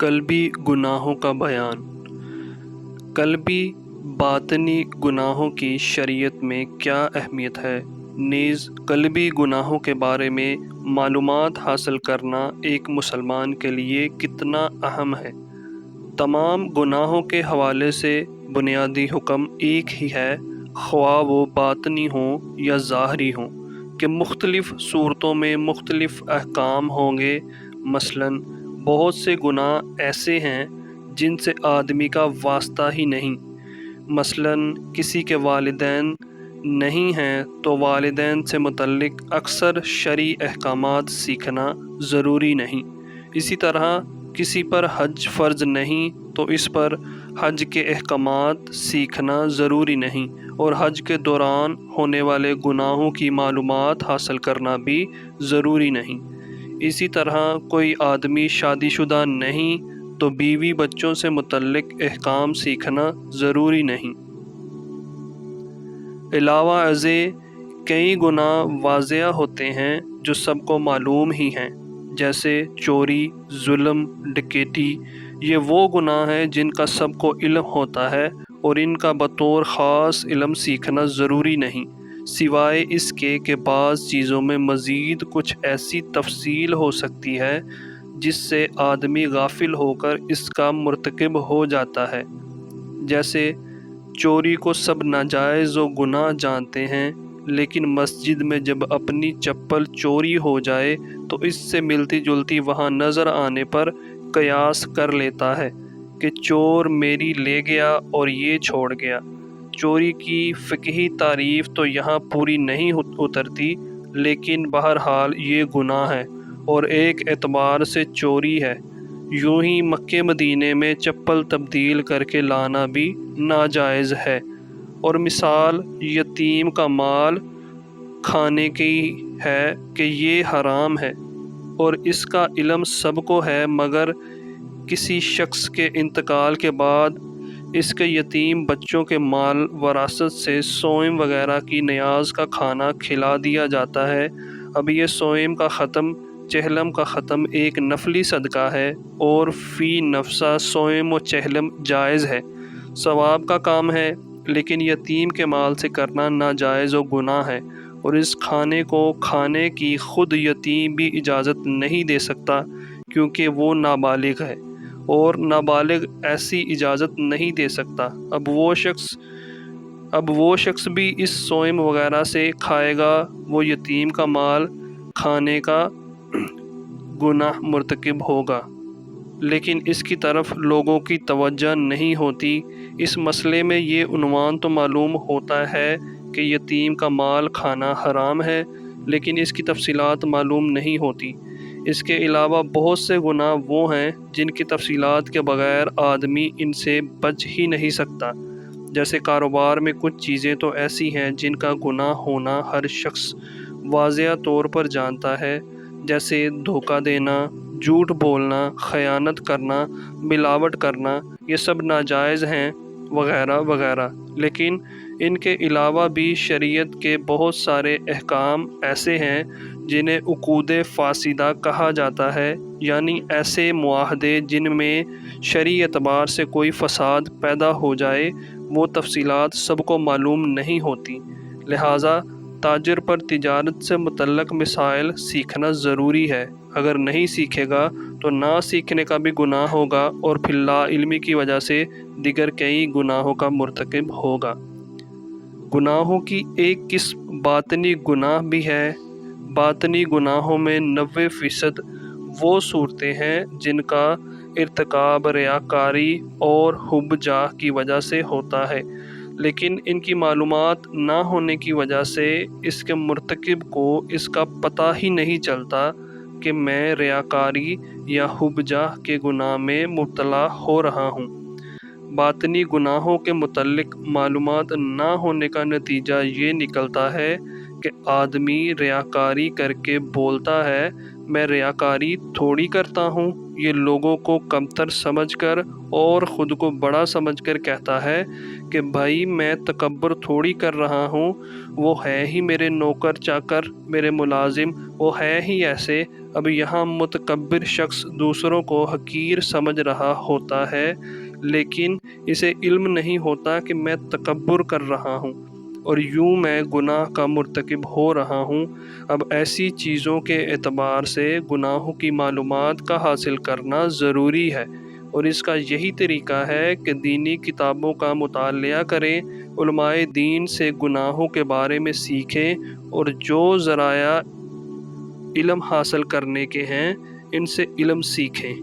قلبی گناہوں کا بیان۔ قلبی باطنی گناہوں کی شریعت میں کیا اہمیت ہے، نیز قلبی گناہوں کے بارے میں معلومات حاصل کرنا ایک مسلمان کے لیے کتنا اہم ہے۔ تمام گناہوں کے حوالے سے بنیادی حکم ایک ہی ہے، خواہ وہ باطنی ہوں یا ظاہری ہوں، کہ مختلف صورتوں میں مختلف احکام ہوں گے۔ مثلاً بہت سے گناہ ایسے ہیں جن سے آدمی کا واسطہ ہی نہیں۔ مثلاً کسی کے والدین نہیں ہیں تو والدین سے متعلق اکثر شرعی احکامات سیکھنا ضروری نہیں۔ اسی طرح کسی پر حج فرض نہیں تو اس پر حج کے احکامات سیکھنا ضروری نہیں، اور حج کے دوران ہونے والے گناہوں کی معلومات حاصل کرنا بھی ضروری نہیں۔ اسی طرح کوئی آدمی شادی شدہ نہیں تو بیوی بچوں سے متعلق احکام سیکھنا ضروری نہیں۔ علاوہ ازیں کئی گناہ واضح ہوتے ہیں جو سب کو معلوم ہی ہیں، جیسے چوری، ظلم، ڈکیتی۔ یہ وہ گناہ ہیں جن کا سب کو علم ہوتا ہے اور ان کا بطور خاص علم سیکھنا ضروری نہیں، سوائے اس کے کہ بعض چیزوں میں مزید کچھ ایسی تفصیل ہو سکتی ہے جس سے آدمی غافل ہو کر اس کا مرتکب ہو جاتا ہے۔ جیسے چوری کو سب ناجائز و گناہ جانتے ہیں، لیکن مسجد میں جب اپنی چپل چوری ہو جائے تو اس سے ملتی جلتی وہاں نظر آنے پر قیاس کر لیتا ہے کہ چور میری لے گیا اور یہ چھوڑ گیا۔ چوری کی فقہی تعریف تو یہاں پوری نہیں اترتی، لیکن بہرحال یہ گناہ ہے اور ایک اعتبار سے چوری ہے۔ یوں ہی مکہ مدینے میں چپل تبدیل کر کے لانا بھی ناجائز ہے، اور مثال یتیم کا مال کھانے کی ہے کہ یہ حرام ہے، اور اس کا علم سب کو ہے، مگر کسی شخص کے انتقال کے بعد اس کے یتیم بچوں کے مال وراثت سے سوئم وغیرہ کی نیاز کا کھانا کھلا دیا جاتا ہے۔ اب یہ سوئم کا ختم، چہلم کا ختم ایک نفلی صدقہ ہے، اور فی نفسہ سوئم و چہلم جائز ہے، ثواب کا کام ہے، لیکن یتیم کے مال سے کرنا ناجائز و گناہ ہے، اور اس کھانے کو کھانے کی خود یتیم بھی اجازت نہیں دے سکتا، کیونکہ وہ نابالغ ہے، اور نابالغ ایسی اجازت نہیں دے سکتا۔ اب وہ شخص بھی اس سوئم وغیرہ سے کھائے گا، وہ یتیم کا مال کھانے کا گناہ مرتکب ہوگا، لیکن اس کی طرف لوگوں کی توجہ نہیں ہوتی۔ اس مسئلے میں یہ عنوان تو معلوم ہوتا ہے کہ یتیم کا مال کھانا حرام ہے، لیکن اس کی تفصیلات معلوم نہیں ہوتی۔ اس کے علاوہ بہت سے گناہ وہ ہیں جن کی تفصیلات کے بغیر آدمی ان سے بچ ہی نہیں سکتا۔ جیسے کاروبار میں کچھ چیزیں تو ایسی ہیں جن کا گناہ ہونا ہر شخص واضح طور پر جانتا ہے، جیسے دھوکہ دینا، جھوٹ بولنا، خیانت کرنا، ملاوٹ کرنا، یہ سب ناجائز ہیں وغیرہ وغیرہ۔ لیکن ان کے علاوہ بھی شریعت کے بہت سارے احکام ایسے ہیں جنہیں عقود فاسدہ کہا جاتا ہے، یعنی ایسے معاہدے جن میں شرعی اعتبار سے کوئی فساد پیدا ہو جائے، وہ تفصیلات سب کو معلوم نہیں ہوتی، لہٰذا تاجر پر تجارت سے متعلق مسائل سیکھنا ضروری ہے۔ اگر نہیں سیکھے گا تو نہ سیکھنے کا بھی گناہ ہوگا، اور پھر لا علمی کی وجہ سے دیگر کئی گناہوں کا مرتکب ہوگا۔ گناہوں کی ایک قسم باطنی گناہ بھی ہے۔ باطنی گناہوں میں 90% وہ صورتیں ہیں جن کا ارتکاب ریاکاری اور حب جاہ کی وجہ سے ہوتا ہے، لیکن ان کی معلومات نہ ہونے کی وجہ سے اس کے مرتکب کو اس کا پتہ ہی نہیں چلتا کہ میں ریاکاری یا حب جاہ کے گناہ میں مبتلا ہو رہا ہوں۔ باطنی گناہوں کے متعلق معلومات نہ ہونے کا نتیجہ یہ نکلتا ہے کہ آدمی ریاکاری کر کے بولتا ہے، میں ریاکاری تھوڑی کرتا ہوں، یہ لوگوں کو کمتر سمجھ کر اور خود کو بڑا سمجھ کر کہتا ہے کہ بھائی میں تکبر تھوڑی کر رہا ہوں، وہ ہے ہی میرے نوکر چاکر، میرے ملازم، وہ ہے ہی ایسے۔ اب یہاں متکبر شخص دوسروں کو حقیر سمجھ رہا ہوتا ہے، لیکن اسے علم نہیں ہوتا کہ میں تکبر کر رہا ہوں اور یوں میں گناہ کا مرتکب ہو رہا ہوں۔ اب ایسی چیزوں کے اعتبار سے گناہوں کی معلومات کا حاصل کرنا ضروری ہے، اور اس کا یہی طریقہ ہے کہ دینی کتابوں کا مطالعہ کریں، علماء دین سے گناہوں کے بارے میں سیکھیں، اور جو ذرائع علم حاصل کرنے کے ہیں ان سے علم سیکھیں۔